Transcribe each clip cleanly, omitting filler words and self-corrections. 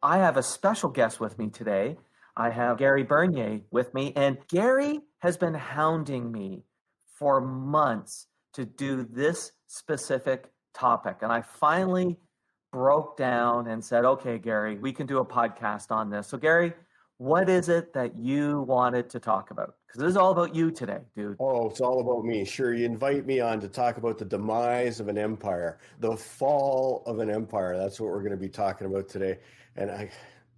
I have a special guest with me today. I have Gary Bernier with me, and Gary has been hounding me for months to do this specific topic. And I finally broke down and said, okay, Gary, we can do a podcast on this. So, Gary, what is it that you wanted to talk about? Because this is all about you today, dude. Oh, it's all about me. Sure, you invite me on to talk about the demise of an empire, the fall of an empire. That's what we're going to be talking about today. And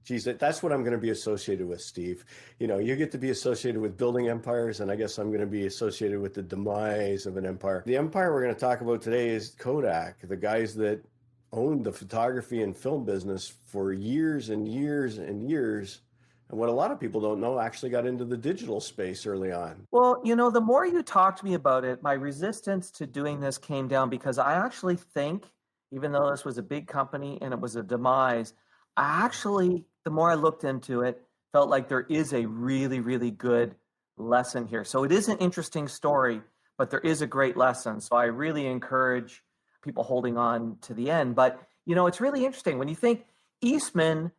geez, that's what I'm going to be associated with, Steve. You know, you get to be associated with building empires, and I guess I'm going to be associated with the demise of an empire. The empire we're going to talk about today is Kodak, the guys that owned the photography and film business for years and years and years. And what a lot of people don't know, actually got into the digital space early on. Well, the more you talk to me about it, my resistance to doing this came down because I actually think, even though this was a big company and it was a demise, the more I looked into it, felt like there is a really, really good lesson here. So it is an interesting story, but there is a great lesson. So I really encourage people holding on to the end. But, it's really interesting. When you think Eastman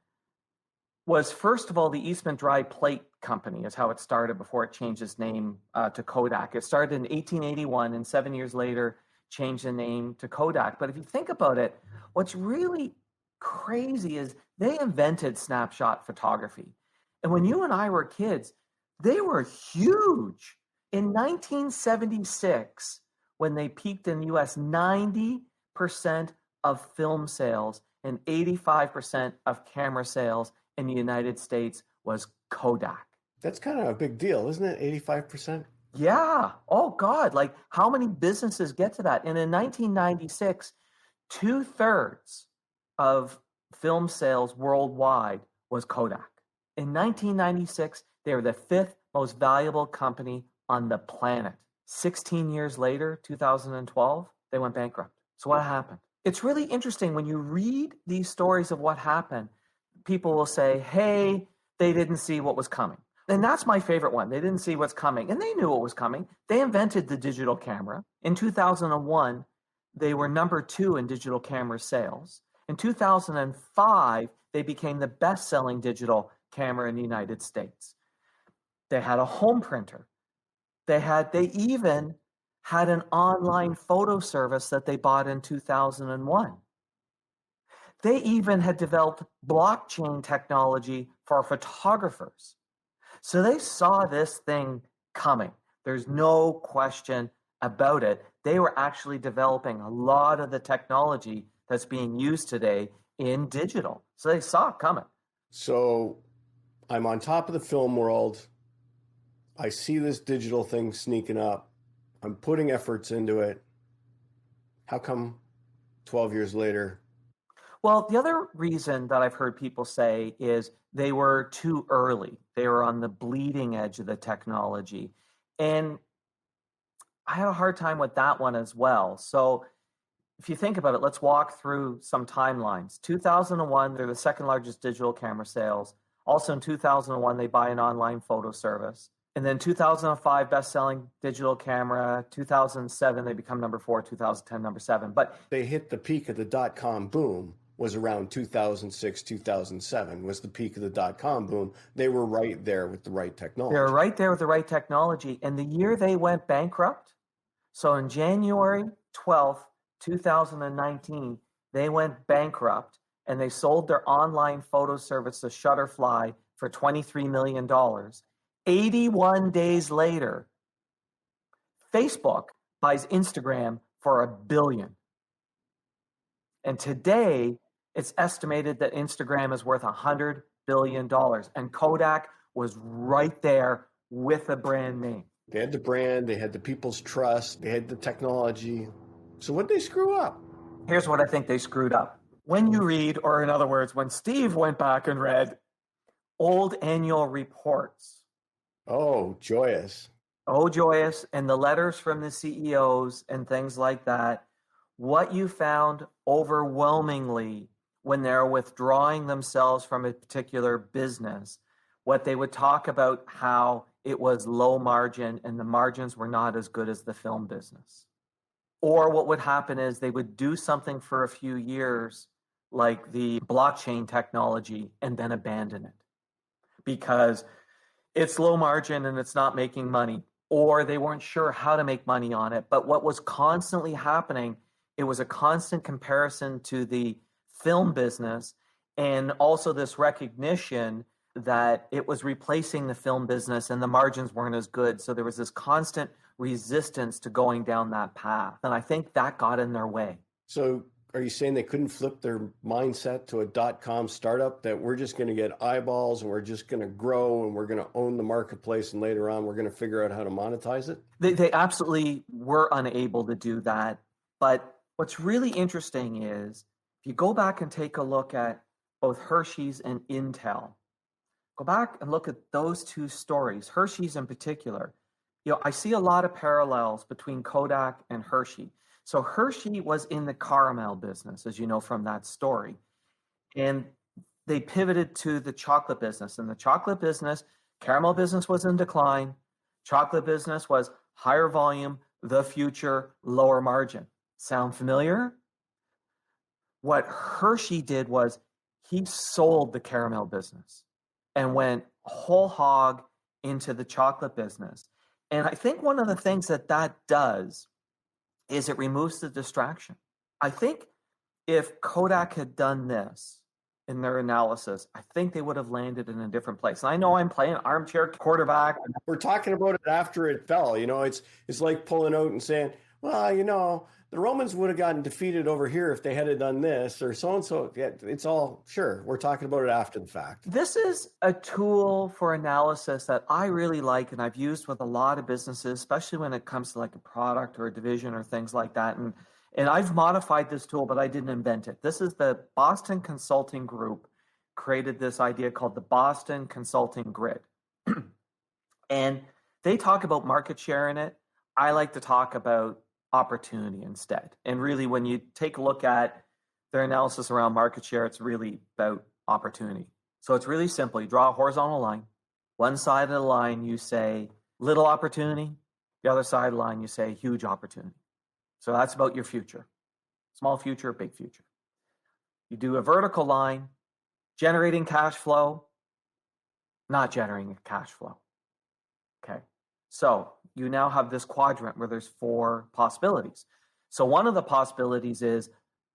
was, first of all, the Eastman Dry Plate Company is how it started before it changed its name to Kodak. It started in 1881 and 7 years later changed the name to Kodak. But if you think about it, what's really crazy is they invented snapshot photography. And when you and I were kids, they were huge. In 1976, when they peaked in the US, 90% of film sales and 85% of camera sales in the United States was Kodak. That's kind of a big deal, isn't it? 85%? Yeah. Oh, God. Like, how many businesses get to that? And in 1996, 2/3 of film sales worldwide was Kodak. In 1996, they were the 5th most valuable company on the planet. 16 years later, 2012, they went bankrupt. So what happened? It's really interesting when you read these stories of what happened. People will say, hey, they didn't see what was coming. And that's my favorite one. They didn't see what's coming. And they knew what was coming. They invented the digital camera. In 2001, they were number 2 in digital camera sales. In 2005, they became the best-selling digital camera in the United States. They had a home printer. They even had an online photo service that they bought in 2001. They even had developed blockchain technology for photographers. So they saw this thing coming. There's no question about it. They were actually developing a lot of the technology that's being used today in digital. So they saw it coming. So I'm on top of the film world. I see this digital thing sneaking up. I'm putting efforts into it. How come 12 years later? Well, the other reason that I've heard people say is they were too early. They were on the bleeding edge of the technology. And I had a hard time with that one as well. So if you think about it, let's walk through some timelines. 2001, they're the second largest digital camera sales. Also in 2001, they buy an online photo service. And then 2005, best-selling digital camera. 2007, they become number 4. 2010, number 7. But they hit the peak of the dot-com boom. Was around 2006, 2007 was the peak of the dot-com boom. They were right there with the right technology. They were right there with the right technology. And the year they went bankrupt, so in January 12th, 2019, they went bankrupt and they sold their online photo service to Shutterfly for $23 million. 81 days later, Facebook buys Instagram for $1 billion. And today, it's estimated that Instagram is worth $100 billion. And Kodak was right there with a brand name. They had the brand, they had the people's trust, they had the technology. So what did they screw up? Here's what I think they screwed up. When you read, or in other words, when Steve went back and read old annual reports. Oh, joyous. Oh, joyous. And the letters from the CEOs and things like that. What you found overwhelmingly when they're withdrawing themselves from a particular business, what they would talk about how it was low margin and the margins were not as good as the film business. Or what would happen is they would do something for a few years like the blockchain technology and then abandon it because it's low margin and it's not making money, or they weren't sure how to make money on it. But what was constantly happening, it was a constant comparison to the film business, and also this recognition that it was replacing the film business and the margins weren't as good. So there was this constant resistance to going down that path. And I think that got in their way. So are you saying they couldn't flip their mindset to a .com startup, that we're just going to get eyeballs and we're just going to grow and we're going to own the marketplace and later on we're going to figure out how to monetize it? They absolutely were unable to do that. But what's really interesting is if you go back and take a look at both Hershey's and Intel, go back and look at those two stories, Hershey's in particular. I see a lot of parallels between Kodak and Hershey. So Hershey was in the caramel business, as you know from that story. And they pivoted to the chocolate business. And the chocolate business, caramel business was in decline. Chocolate business was higher volume, the future, lower margin. Sound familiar? What Hershey did was he sold the caramel business and went whole hog into the chocolate business. And I think one of the things that does is it removes the distraction. I think if Kodak had done this in their analysis, I think they would have landed in a different place. And I know I'm playing armchair quarterback. We're talking about it after it fell. It's like pulling out and saying, well, the Romans would have gotten defeated over here if they had done this or so-and-so. Yeah, it's all, sure, we're talking about it after the fact. This is a tool for analysis that I really like and I've used with a lot of businesses, especially when it comes to like a product or a division or things like that. And I've modified this tool, but I didn't invent it. This is the Boston Consulting Group created this idea called the Boston Consulting Grid. And they talk about market share in it. I like to talk about opportunity instead. And really, when you take a look at their analysis around market share, it's really about opportunity. So it's really simple. You draw a horizontal line. One side of the line, you say little opportunity. The other side of the line, you say huge opportunity. So that's about your future. Small future, big future. You do a vertical line, generating cash flow, not generating cash flow. Okay. So you now have this quadrant where there's 4 possibilities. So one of the possibilities is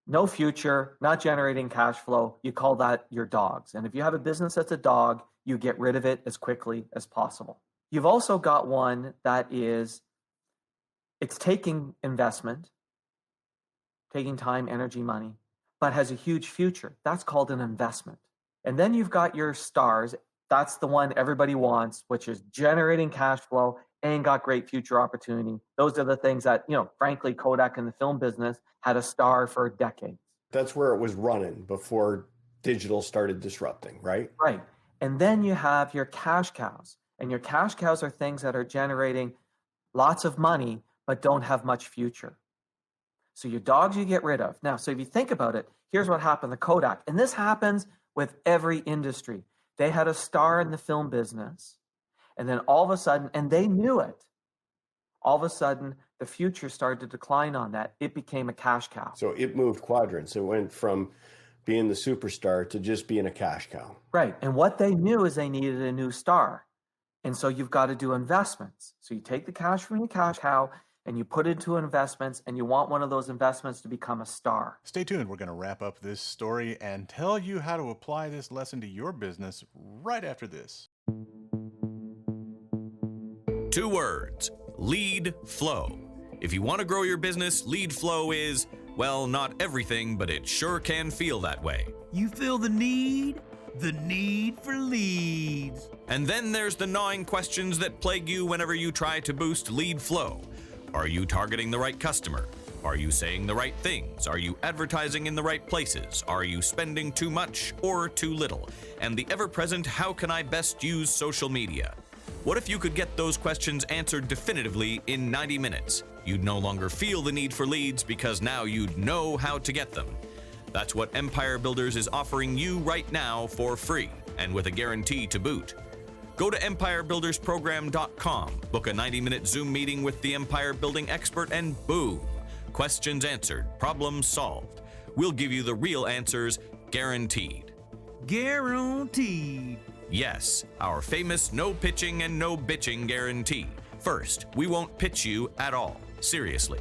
no future, not generating cash flow. You call that your dogs. And if you have a business that's a dog, you get rid of it as quickly as possible. You've also got one that is, it's taking investment, taking time, energy, money, but has a huge future. That's called an investment. And then you've got your stars. That's the one everybody wants, which is generating cash flow and got great future opportunity. Those are the things that, frankly, Kodak in the film business had a star for decades. That's where it was running before digital started disrupting, right? Right. And then you have your cash cows. And your cash cows are things that are generating lots of money, but don't have much future. So your dogs you get rid of. Now, so if you think about it, here's what happened to Kodak. And this happens with every industry. They had a star in the film business. And then all of a sudden, and they knew it, all of a sudden, the future started to decline on that. It became a cash cow. So it moved quadrants. It went from being the superstar to just being a cash cow. Right. And what they knew is they needed a new star. And so you've got to do investments. So you take the cash from your cash cow and you put it into investments, and you want one of those investments to become a star. Stay tuned. We're going to wrap up this story and tell you how to apply this lesson to your business right after this. 2 words, lead flow. If you want to grow your business, lead flow is, well, not everything, but it sure can feel that way. You feel the need? The need for leads. And then there's the gnawing questions that plague you whenever you try to boost lead flow. Are you targeting the right customer? Are you saying the right things? Are you advertising in the right places? Are you spending too much or too little? And the ever-present, how can I best use social media? What if you could get those questions answered definitively in 90 minutes? You'd no longer feel the need for leads because now you'd know how to get them. That's what Empire Builders is offering you right now for free and with a guarantee to boot. Go to empirebuildersprogram.com, book a 90-minute Zoom meeting with the Empire Building expert, and boom, questions answered, problems solved. We'll give you the real answers, guaranteed. Guaranteed. Yes, our famous no pitching and no bitching guarantee. First, we won't pitch you at all. Seriously.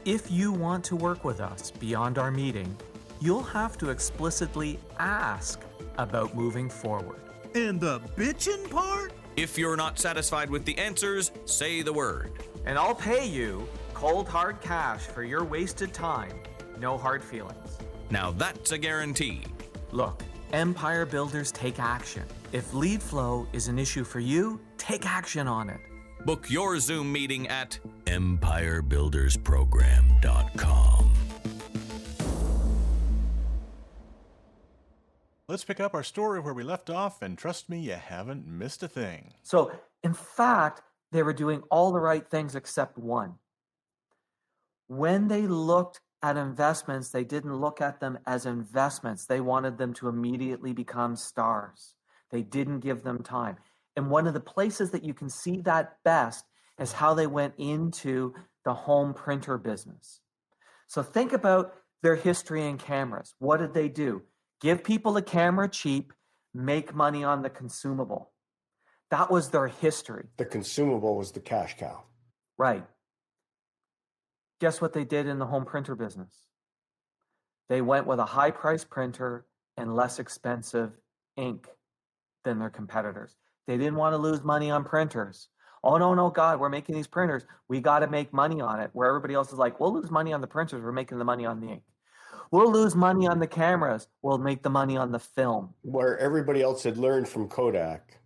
If you want to work with us beyond our meeting, you'll have to explicitly ask about moving forward. And the bitchin' part? If you're not satisfied with the answers, say the word. And I'll pay you cold hard cash for your wasted time. No hard feelings. Now that's a guarantee. Look, empire builders take action. If lead flow is an issue for you, take action on it. Book your Zoom meeting at empirebuildersprogram.com. Let's pick up our story where we left off, and trust me, you haven't missed a thing. So, in fact, they were doing all the right things except one. When they looked at investments, they didn't look at them as investments. They wanted them to immediately become stars. They didn't give them time. And one of the places that you can see that best is how they went into the home printer business. So think about their history in cameras. What did they do? Give people a camera cheap, make money on the consumable. That was their history. The consumable was the cash cow. Right. Guess what they did in the home printer business? They went with a high price printer and less expensive ink than their competitors. They didn't want to lose money on printers. Oh, no, God, we're making these printers. We got to make money on it. Where everybody else is like, we'll lose money on the printers. We're making the money on the ink. We'll lose money on the cameras. We'll make the money on the film. Where everybody else had learned from Kodak,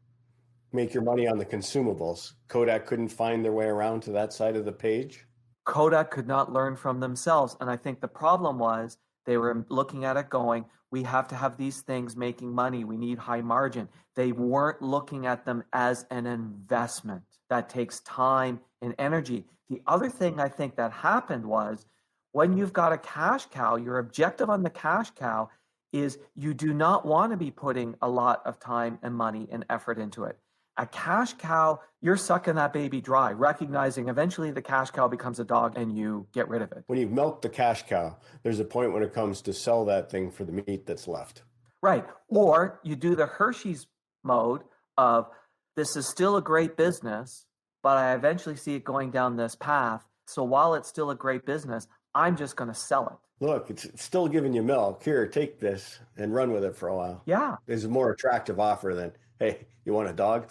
make your money on the consumables. Kodak couldn't find their way around to that side of the page. Kodak could not learn from themselves. And I think the problem was they were looking at it going, we have to have these things making money. We need high margin. They weren't looking at them as an investment that takes time and energy. The other thing I think that happened was when you've got a cash cow, your objective on the cash cow is you do not want to be putting a lot of time and money and effort into it. A cash cow, you're sucking that baby dry, recognizing eventually the cash cow becomes a dog and you get rid of it. When you've milked the cash cow, there's a point when it comes to sell that thing for the meat that's left. Right. Or you do the Hershey's mode of this is still a great business, but I eventually see it going down this path. So while it's still a great business, I'm just going to sell it. Look, it's still giving you milk. Here, take this and run with it for a while. Yeah. It's a more attractive offer than, hey, you want a dog?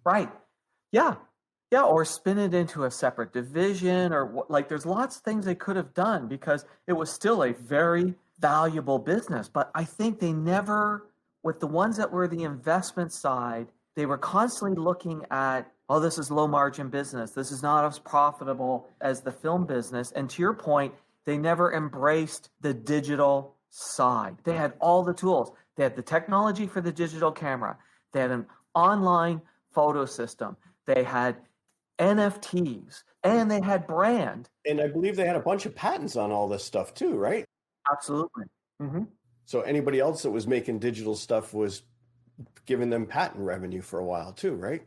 Right. Yeah. Yeah. Or spin it into a separate division or like there's lots of things they could have done because it was still a very valuable business. But I think they never, with the ones that were the investment side, they were constantly looking at, oh, this is low margin business. This is not as profitable as the film business. And to your point, they never embraced the digital side. They had all the tools. They had the technology for the digital camera. They had an online photo system. They had NFTs and they had brand. And I believe they had a bunch of patents on all this stuff too, right? Absolutely. Mm-hmm. So anybody else that was making digital stuff was giving them patent revenue for a while too, right?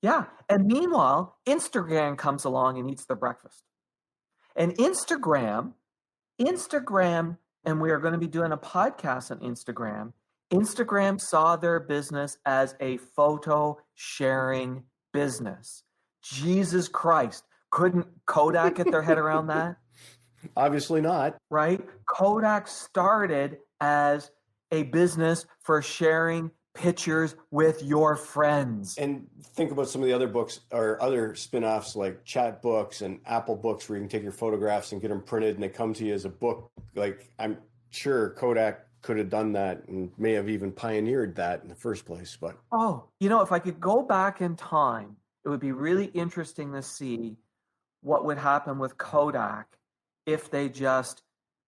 Yeah. And meanwhile, Instagram comes along and eats their breakfast. And Instagram, and we are going to be doing a podcast on Instagram. Instagram saw their business as a photo sharing business. Jesus Christ. Couldn't Kodak get their head around that? Obviously not. Right? Kodak started as a business for sharing pictures with your friends. And think about some of the other books or other spin-offs like chat books and Apple books where you can take your photographs and get them printed and they come to you as a book. Like I'm sure Kodak could have done that and may have even pioneered that in the first place. But if I could go back in time, it would be really interesting to see what would happen with Kodak if they just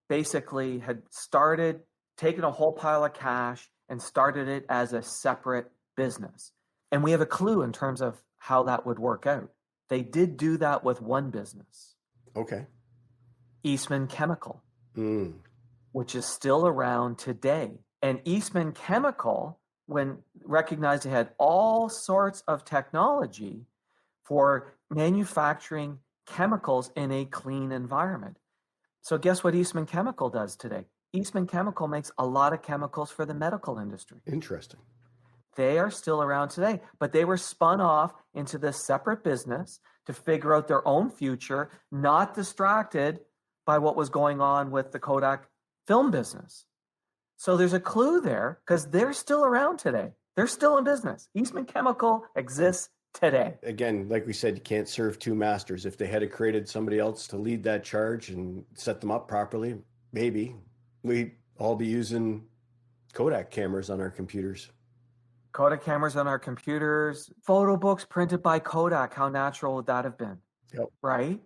basically had started taking a whole pile of cash and started it as a separate business. And we have a clue in terms of how that would work out. They did do that with one business. Okay. Eastman Chemical, which is still around today. And Eastman Chemical, when recognized they had all sorts of technology for manufacturing chemicals in a clean environment. So guess what Eastman Chemical does today? Eastman Chemical makes a lot of chemicals for the medical industry. Interesting. They are still around today, but they were spun off into this separate business to figure out their own future, not distracted by what was going on with the Kodak film business. So there's a clue there because they're still around today. They're still in business. Eastman Chemical exists today. Again, like we said, you can't serve two masters. If they had created somebody else to lead that charge and set them up properly, maybe we'd all be using Kodak cameras on our computers. Kodak cameras on our computers, photo books printed by Kodak. How natural would that have been? Yep. Right?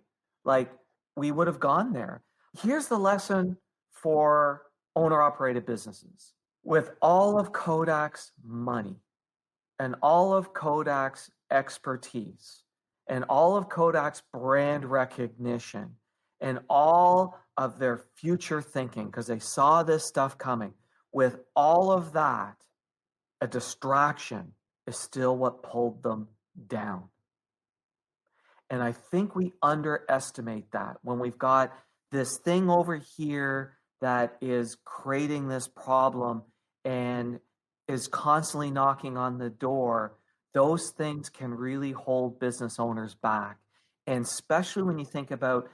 Like we would have gone there. Here's the lesson for owner-operated businesses. With all of Kodak's money and all of Kodak's expertise and all of Kodak's brand recognition and all of their future thinking, because they saw this stuff coming, with all of that, a distraction is still what pulled them down. And I think we underestimate that when we've got this thing over here that is creating this problem and is constantly knocking on the door. Those things can really hold business owners back. And especially when you think about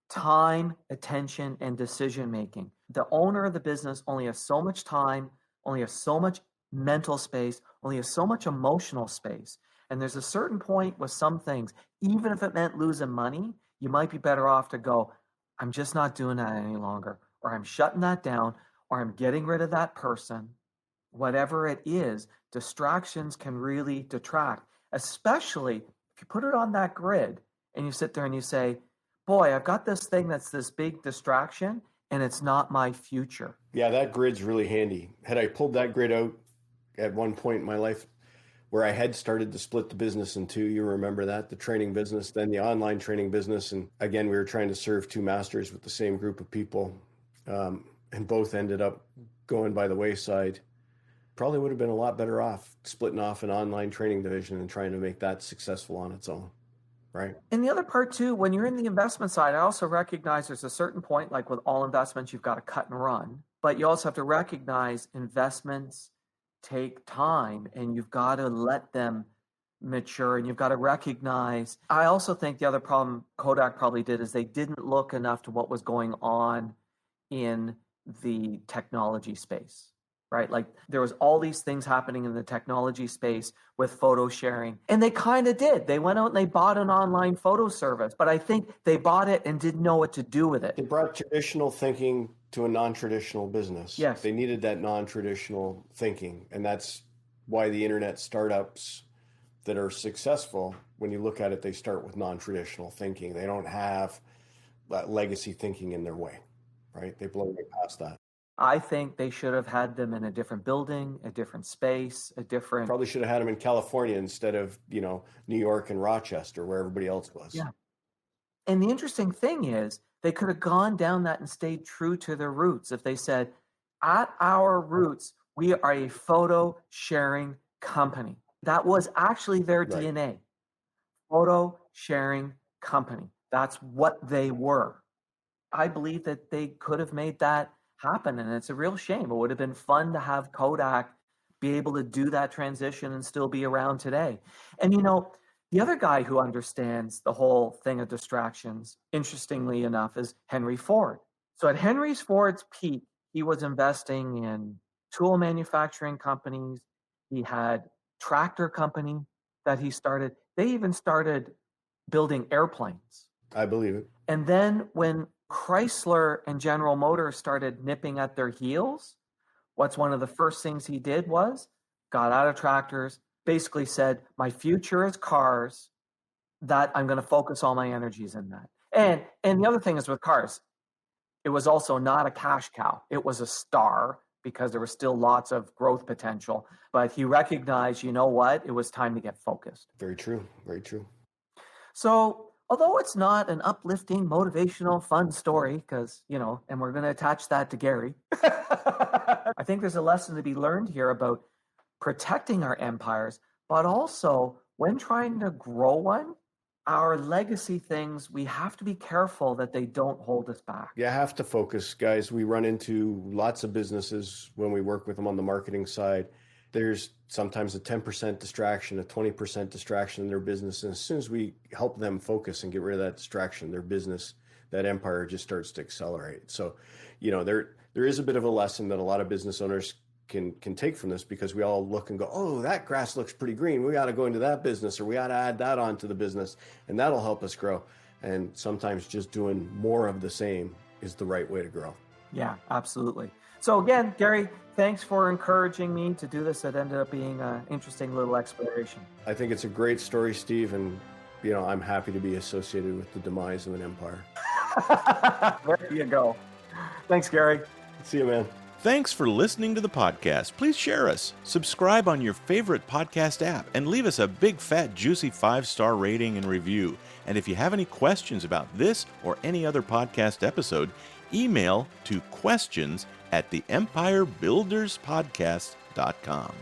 time, attention, and decision making. The owner of the business only has so much time, only has so much mental space, only has so much emotional space. And there's a certain point with some things, even if it meant losing money, you might be better off to go, I'm just not doing that any longer, or I'm shutting that down, or I'm getting rid of that person. Whatever it is, distractions can really detract, especially if you put it on that grid and you sit there and you say, boy, I've got this thing that's this big distraction and it's not my future. Yeah, that grid's really handy. Had I pulled that grid out at one point in my life where I had started to split the business in two, you remember that, the training business, then the online training business. And again, we were trying to serve two masters with the same group of people, and both ended up going by the wayside. Probably would have been a lot better off splitting off an online training division and trying to make that successful on its own, right? And the other part too, when you're in the investment side, I also recognize there's a certain point, like with all investments, you've got to cut and run, but you also have to recognize investments take time and you've got to let them mature and you've got to recognize. I also think the other problem Kodak probably did is they didn't look enough to what was going on in the technology space. Right? Like there was all these things happening in the technology space with photo sharing. And they kind of did. They went out and they bought an online photo service. But I think they bought it and didn't know what to do with it. They brought traditional thinking to a non-traditional business. Yes. They needed that non-traditional thinking. And that's why the internet startups that are successful, when you look at it, they start with non-traditional thinking. They don't have that legacy thinking in their way, right? They blow right past that. I think they should have had them in a different building, a different space, a different... Probably should have had them in California instead of, New York and Rochester, where everybody else was. Yeah. And the interesting thing is, they could have gone down that and stayed true to their roots. If they said, at our roots, we are a photo sharing company. That was actually their DNA. Photo sharing company. That's what they were. I believe that they could have made that happen, and it's a real shame. It would have been fun to have Kodak be able to do that transition and still be around today. And the other guy who understands the whole thing of distractions, interestingly enough, is Henry Ford. So at Henry Ford's peak, he was investing in tool manufacturing companies. He had tractor company that he started. They even started building airplanes. I believe it. And then when Chrysler and General Motors started nipping at their heels, what's one of the first things he did was got out of tractors, basically said, my future is cars, that I'm going to focus all my energies in that. And the other thing is with cars, it was also not a cash cow. It was a star because there was still lots of growth potential. But he recognized, you know what? It was time to get focused. Very true. Very true. So although it's not an uplifting, motivational, fun story, because, and we're going to attach that to Gary, I think there's a lesson to be learned here about protecting our empires, but also when trying to grow one, our legacy things, we have to be careful that they don't hold us back. You have to focus, guys. We run into lots of businesses when we work with them on the marketing side. There's sometimes a 10% distraction, a 20% distraction in their business. And as soon as we help them focus and get rid of that distraction, their business, that empire just starts to accelerate. So, there is a bit of a lesson that a lot of business owners can take from this, because we all look and go, oh, that grass looks pretty green. We got to go into that business, or we got to add that onto the business, and that'll help us grow. And sometimes just doing more of the same is the right way to grow. Yeah, absolutely. So again, Gary, thanks for encouraging me to do this. It ended up being an interesting little exploration. I think it's a great story, Steve, and I'm happy to be associated with the demise of an empire. There you go. Thanks, Gary. See you, man. Thanks for listening to the podcast. Please share us, subscribe on your favorite podcast app, and leave us a big, fat, juicy 5-star rating and review. And if you have any questions about this or any other podcast episode, email to questions@theempirebuilderspodcast.com.